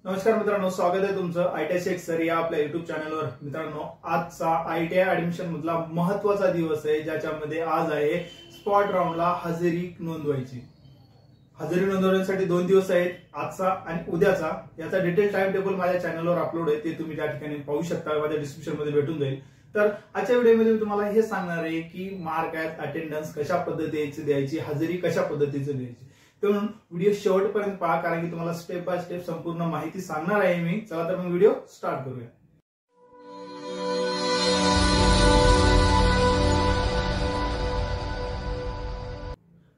नमस्कार मित्रांनो, स्वागत आहे तुमचं आयटीआय सर या आपल्या युट्यूब चॅनलवर। मित्रांनो, आजचा आयटीआय ऍडमिशन मधला महत्त्वाचा दिवस आहे, ज्याच्यामध्ये आज आहे स्पॉट राऊंडला हजेरी नोंदवायची। हजेरी नोंदवण्यासाठी 2 दिवस आहेत, आजचा आणि उद्याचा। याचा डिटेल टाइम टेबल माझ्या चॅनलवर अपलोड आहे, ते तुम्ही त्या ठिकाणी पाहू शकता, माझ्या डिस्क्रिप्शन मध्ये भेटून जाईल। तर आजच्या व्हिडिओमध्ये मी तुम्हाला हे सांगणार आहे की मार्क ॲट अटेंडन्स कशा पद्धतीने द्यायची, हजेरी कशा पद्धतीने द्यायची। म्हणून व्हिडिओ शेवटपर्यंत पहा, कारण की तुम्हाला स्टेप बाय स्टेप संपूर्ण माहिती सांगणार आहे मी। चला तर मग व्हिडिओ स्टार्ट करूया।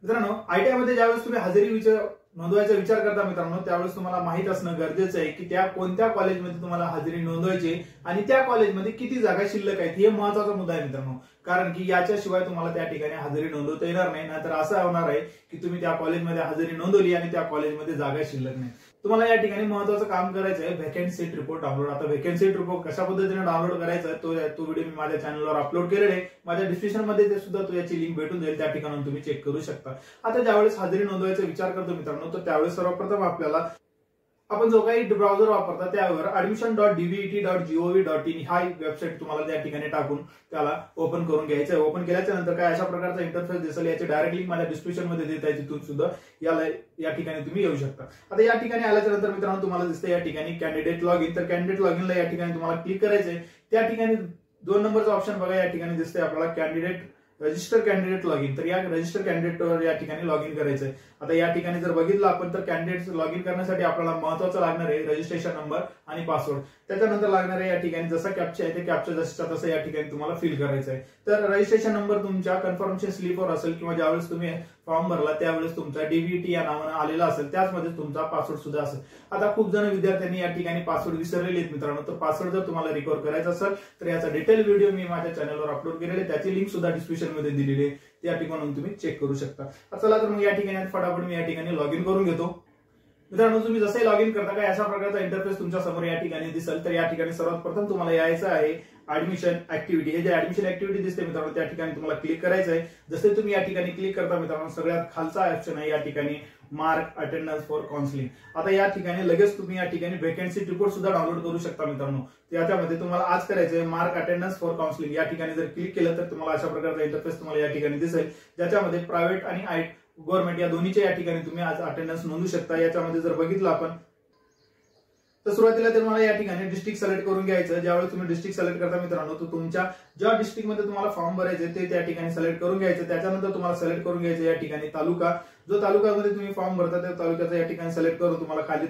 मित्रांनो, आयटीआय मध्ये ज्यावेळेस तुम्ही हजेरी नोंदवायचा विचार करता मित्रांनो, त्यावेळेस तुम्हाला माहित असणं गरजेचं आहे की त्या कोणत्या कॉलेजमध्ये तुम्हाला हजेरी नोंदवायची आणि त्या कॉलेजमध्ये किती जागा शिल्लक आहेत। हे महत्त्वाचा मुद्दा आहे मित्रांनो, कारण की याच्याशिवाय तुम्हाला त्या ठिकाणी हजेरी नोंदवता येणार नाही। नाहीतर असं होणार आहे की तुम्ही त्या कॉलेजमध्ये हजेरी नोंदवली आणि त्या कॉलेजमध्ये जागा शिल्लक नाही। तुम्हाला या ठिकाणी महत्त्वाचं काम करायचं आहे व्हॅकंट सीट रिपोर्ट डाउनलोड। आता व्हॅकंट सीट रिपोर्ट कशा पद्धतीने डाउनलोड करायचा तो व्हिडिओ मी माझ्या चॅनलवर अपलोड केलेला आहे। माझ्या डिस्क्रिप्शन मध्ये ते सुद्धा याची लिंक भेटून जाईल, त्या ठिकाणी तुम्ही चेक करू शकता। आता ज्यावेळेस हजेरी नोंदवायचा विचार करतो मित्रांनो, तर त्यावेळेस सर्वप्रथम आपल्याला आपण जो काही ब्राउझर वापरता त्यावर admission.dvet.gov.in हा वेबसाईट तुम्हाला त्या ठिकाणी टाकून त्याला ओपन करून घ्यायचं आहे। ओपन केल्याच्या नंतर काय अशा प्रकारचा इंटरफेस दिसेल, याची डायरेक्ट लिंक माझ्या डिस्क्रिप्शन मध्ये देत आहे, तिथून सुद्धा या ठिकाणी तुम्ही येऊ शकता। आता या ठिकाणी आल्याच्या नंतर मित्रांनो तुम्हाला दिसते या ठिकाणी कॅन्डिडेट लॉगिन। तर कॅन्डिडेट लॉगिनला या ठिकाणी तुम्हाला क्लिक करायचंय। त्या ठिकाणी 2 नंबरचा ऑप्शन बघा, या ठिकाणी दिसते आपल्याला कॅन्डिडेट रजिस्टर कॅन्डिडेट लॉगिन। तर या रजिस्टर कॅन्डिडेटवर या ठिकाणी लॉगिन करायचंय। आता या ठिकाणी जर बघितलं आपण तर कॅन्डिडेट लॉगिन करण्यासाठी आपल्याला महत्त्वाचं लागणार आहे रजिस्ट्रेशन नंबर आणि पासवर्ड। त्याच्यानंतर लागणार आहे या ठिकाणी जसा कॅप्चा आहे ते कॅप्चा जसं तसं या ठिकाणी तुम्हाला फिल करायचं आहे। तर रजिस्ट्रेशन नंबर तुमच्या कन्फर्मेशन स्लिपवर असेल किंवा ज्यावेळेस तुम्ही फॉर्म भरला त्यावेळेस तुमचा डीबीटी या नावानं आलेला असेल, त्याचमध्ये तुमचा पासवर्ड सुद्धा असेल। आता खूप जण विद्यार्थ्यांनी या ठिकाणी पासवर्ड विसरलेले आहेत मित्रांनो, तर पासवर्ड जर तुम्हाला रिकव्हर करायचा असेल तर याचा डिटेल व्हिडिओ मी माझ्या चॅनलवर अपलोड केलेला आहे, त्याची लिंक सुद्धा डिस्क्रिप्शन मध्ये दिलेली आहे, त्या ठिकाणी तुम्ही चेक करू शकता। चला तर मग या ठिकाणी फटाफट मी या ठिकाणी लॉगिन करून घेतो। मित्रांनो, तुम्ही जसे लॉगिन करता काय अशा प्रकारचा इंटरफेस तुमच्या समोर या ठिकाणी दिसेल। तर या ठिकाणी सर्वात प्रथम तुम्हाला यायचं आहे ऍडमिशन ऍक्टिव्हिटी। हे जे ऍडमिशन ऍक्टिव्हिटी दिसते मित्रांनो, त्या ठिकाणी तुम्हाला क्लिक करायचं आहे। जसे तुम्ही या ठिकाणी क्लिक करता मित्रांनो, सगळ्यात खालचा ऑप्शन आहे या ठिकाणी मार्क अटेंडन्स फॉर काउन्सिलिंग। आता या ठिकाणी लगेच तुम्ही या ठिकाणी व्हॅकन्सी रिपोर्ट सुद्धा डाउनलोड करू शकता मित्रांनो। त्याच्यामध्ये तुम्हाला आज करायचं आहे मार्क अटेंडन्स फॉर काउन्सिलिंग। या ठिकाणी जर क्लिक केलं तर तुम्हाला अशा प्रकारचा इंटरफेस तुम्हाला या ठिकाणी दिसेल, ज्याच्यामध्ये प्रायव्हेट आणि गव्हर्नमेंट या दोन्हीच्या या ठिकाणी तुम्ही आज अटेंडन्स नोंदवू शकता। याच्यामध्ये जर बघितलं आपण तर सुरुवातीला तुम्हाला या ठिकाणी डिस्ट्रिक्ट सिलेक्ट करून घ्यायचं। ज्यावेळेस तुम्ही डिस्ट्रिक्ट सिलेक्ट करता मित्रांनो, तर तुमच्या ज्या डिस्ट्रिक्ट मध्ये तुम्हाला फॉर्म भरायचे ते त्या ठिकाणी सिलेक्ट करून घ्यायचं। त्याच्यानंतर तुम्हाला सिलेक्ट करून घ्यायचं या ठिकाणी तालुका, जो तालुक्यामध्ये तुम्ही फॉर्म भरता त्या तालुक्याचा या ठिकाणी सिलेक्ट करून तुम्हाला खाली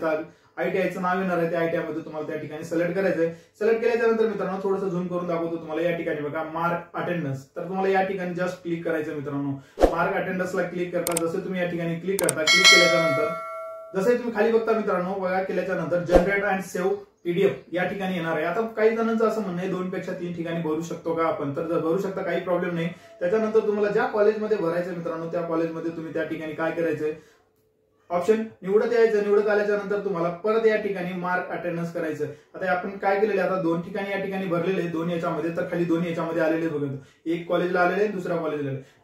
आयटीआयचं नाव येणार आहे, त्या आयटीआय मध्ये तुम्हाला त्या ठिकाणी सिलेक्ट करायचंय। सिलेक्ट केल्याच्या नंतर मित्रांनो थोडंसं झूम करून दाखवतो तुम्हाला, या ठिकाणी बघा मार्क अटेंडन्स। तर तुम्हाला या ठिकाणी जस्ट क्लिक करायचं मित्रांनो, मार्क अटेंडन्सला क्लिक करता। जसं तुम्ही या ठिकाणी क्लिक करता, क्लिक केल्याच्या नंतर जसे तुम्ही खाली बघता मित्रांनो, बघा केल्याच्या नंतर जनरेट अँड सेव्ह पीडीएफ या ठिकाणी येणार आहे। आता काही जणांचं असं म्हणणं आहे 2 पेक्षा 3 ठिकाणी भरू शकतो का आपण, तर जर भरू शकता काही प्रॉब्लेम नाही। त्याच्यानंतर तुम्हाला ज्या कॉलेजमध्ये भरायचं मित्रांनो, त्या कॉलेजमध्ये तुम्ही त्या ठिकाणी काय करायचंय ऑप्शन निवडत यायचं। निवडत आल्याच्या नंतर तुम्हाला परत या ठिकाणी मार्क अटेंडन्स करायचं। आता आपण काय केलेले, आता 2 ठिकाणी या ठिकाणी भरलेले 2 याच्यामध्ये, तर खाली 2 याच्यामध्ये आलेले बघा, एक कॉलेजला आलेले दुसऱ्या कॉलेजला आलेले।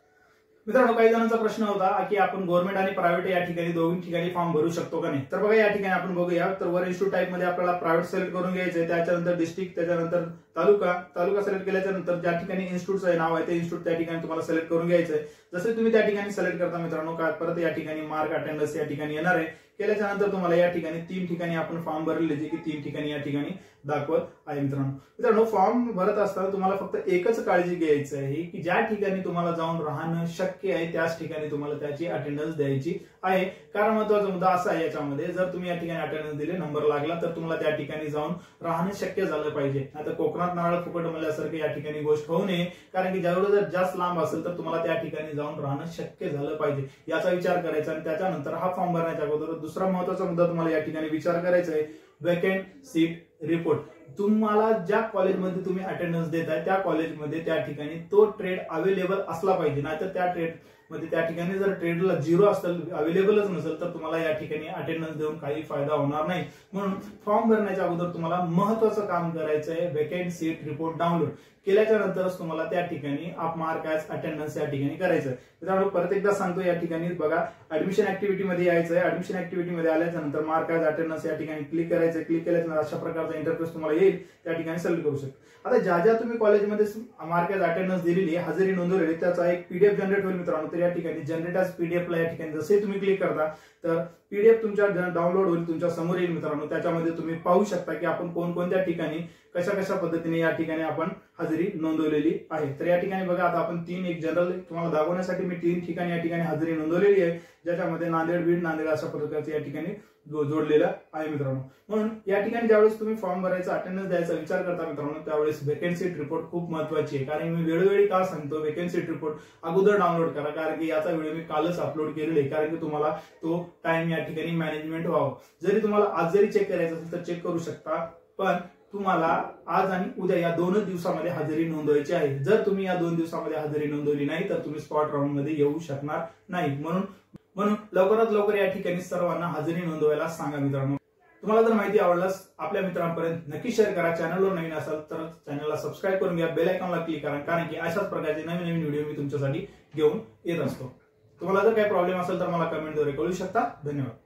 मित्रांनो, काही जणांचा प्रश्न होता की आपण गव्हर्नमेंट आणि प्रायव्हेट या ठिकाणी दोन्ही ठिकाणी फॉर्म भरू शकतो का नाही। तर बघा या ठिकाणी आपण बघूया, तर वर इन्स्टिट्यूट टाईप मध्ये आपल्याला प्रायव्हेट सिलेक्ट करून घ्यायचंय, त्याच्यानंतर डिस्ट्रिक्ट, त्याच्यानंतर तालुका सिलेक्ट केल्याच्या नंतर ज्या ठिकाणी इन्स्टिट्यूटचं नाव आहे ते इन्स्टिट्यूट त्या ठिकाणी तुम्हाला सिलेक्ट करून घ्यायचंय। जसे तुम्ही त्या ठिकाणी सिलेक्ट करता मित्रांनो, काय परत या ठिकाणी मार्क अटेंडन्स या ठिकाणी येणार आहे। केल्याच्या नंतर तुम्हाला या ठिकाणी 3 ठिकाणी आपण फॉर्म भरलेले, जे की 3 ठिकाणी या ठिकाणी दाखवत आहे मित्रांनो, फॉर्म भरत असताना तुम्हाला फक्त एकच काळजी घ्यायची आहे की ज्या ठिकाणी तुम्हाला जाऊन राहणं शक्य आहे त्याच ठिकाणी तुम्हाला त्याची अटेंडन्स द्यायची आहे। कारण महत्त्वाचा मुद्दा असा आहे याच्यामध्ये, जर तुम्ही या ठिकाणी अटेंडन्स दिले, नंबर लागला, तर तुम्हाला त्या ठिकाणी जाऊन राहणं शक्य झालं पाहिजे। आता कोकणात नारळ फुकट म्हणल्यासारखं या ठिकाणी गोष्ट होऊ नये, कारण की जेवढं जर जास्त लांब असेल तर तुम्हाला त्या ठिकाणी जाऊन राहणं शक्य झालं पाहिजे, याचा विचार करायचा। आणि त्याच्यानंतर हा फॉर्म भरण्याच्या अगोदर दुसरा महत्त्वाचा मुद्दा तुम्हाला या ठिकाणी विचार करायचा आहे व्हॅकंट सीट रिपोर्ट। तुम्हाला ज्या कॉलेजमध्ये तुम्ही अटेंडन्स देताय त्या कॉलेजमध्ये त्या ठिकाणी तो ट्रेड अवेलेबल असला पाहिजे, नाहीतर त्या ट्रेड मध्ये त्या ठिकाणी जर ट्रेडला 0 असेल, अवेलेबलच नसेल, तर तुम्हाला या ठिकाणी अटेंडन्स देऊन काही फायदा होणार नाही. म्हणून फॉर्म भरण्याच्या अगोदर तुम्हाला महत्वाचं काम करायचं आहे, वेकेंट सीट रिपोर्ट डाउनलोड केल्याच्या नंतरच तुम्हाला त्या ठिकाणी मार्क ॲज अटेंडन्स या ठिकाणी करायचं आहे. त्यामुळे परत एकदा सांगतो, या ठिकाणी बघा ऍडमिशन ऍक्टिव्हिटी मध्ये यायचं आहे. ऍडमिशन ऍक्टिव्हिटी मध्ये आल्याच्या नंतर मार्क ॲज अटेंडन्स या ठिकाणी क्लिक करायचं. क्लिक केल्यानंतर अशा प्रकारचा इंटरफेस तुम्हाला येईल, त्या ठिकाणी सिलेक्ट करू शकता. आता ज्या तुम्ही कॉलेजमध्ये मार्क ॲज अटेंडन्स दिलेली आहे, हजेरी नोंदवलेली, त्याचा एक पीडीएफ जनरेट होईल मित्रांनो. तर या ठिकाणी जनरेट ॲज पीडीएफला या ठिकाणी जसे तुम्ही क्लिक करता तर पीडीएफ तुमच्या डाउनलोड होईल, तुमच्या समोर येईल मित्रांनो. त्याच्यामध्ये तुम्ही पाहू शकता की आपण कोणकोणत्या ठिकाणी कशा कशा पद्धतीने या ठिकाणी आपण हजेरी नोंदवलेली आहे. तर या ठिकाणी बघा, आता आपण एक जनरल तुम्हाला दाखवण्यासाठी मी 3 ठिकाणी या ठिकाणी हजेरी नोंदवलेली आहे, ज्याच्यामध्ये नांदेड, बीड, नांदेड अशा प्रकारचे या ठिकाणी जोडलेलं आहे मित्रांनो. म्हणून या ठिकाणी ज्यावेळेस तुम्ही फॉर्म भरायचा, अटेंडन्स द्यायचा विचार करता मित्रांनो, त्यावेळेस वेकेन्सी रिपोर्ट खूप महत्वाची आहे. कारण मी वेळोवेळी का सांगतो, वेकेन्सी रिपोर्ट अगोदर डाउनलोड करा, कारण की याचा व्हिडिओ मी कालच अपलोड केलेला आहे, कारण की तुम्हाला तो टाइम या ठिकाणी मॅनेजमेंट व्हावं. जरी तुम्हाला आज जरी चेक करायचं असेल तर चेक करू शकता, पण तुम्हाला आज आणि उद्या या 2 दिवसामध्ये हजेरी नोंदवायची आहे. जर तुम्ही या 2 दिवसामध्ये हजेरी नोंदवली नाही तर तुम्ही स्पॉट राऊंड मध्ये येऊ शकणार नाही. म्हणून लवकरात लवकर या ठिकाणी सर्वांना हजेरी नोंदवायला सांगा मित्रांनो. तुम्हाला जर माहिती आवडल्यास आपल्या मित्रांपर्यंत नक्की शेअर करा. चॅनलवर नवीन असाल तर चॅनलला सबस्क्राईब करून घ्या, बेल आयकॉनला क्लिक करा, कारण की अशाच प्रकारचे नवीन नवीन व्हिडिओ मी तुमच्यासाठी घेऊन येत असतो. तुम्हाला जर काही प्रॉब्लेम असेल तर मला कमेंटद्वारे कळू शकता. धन्यवाद.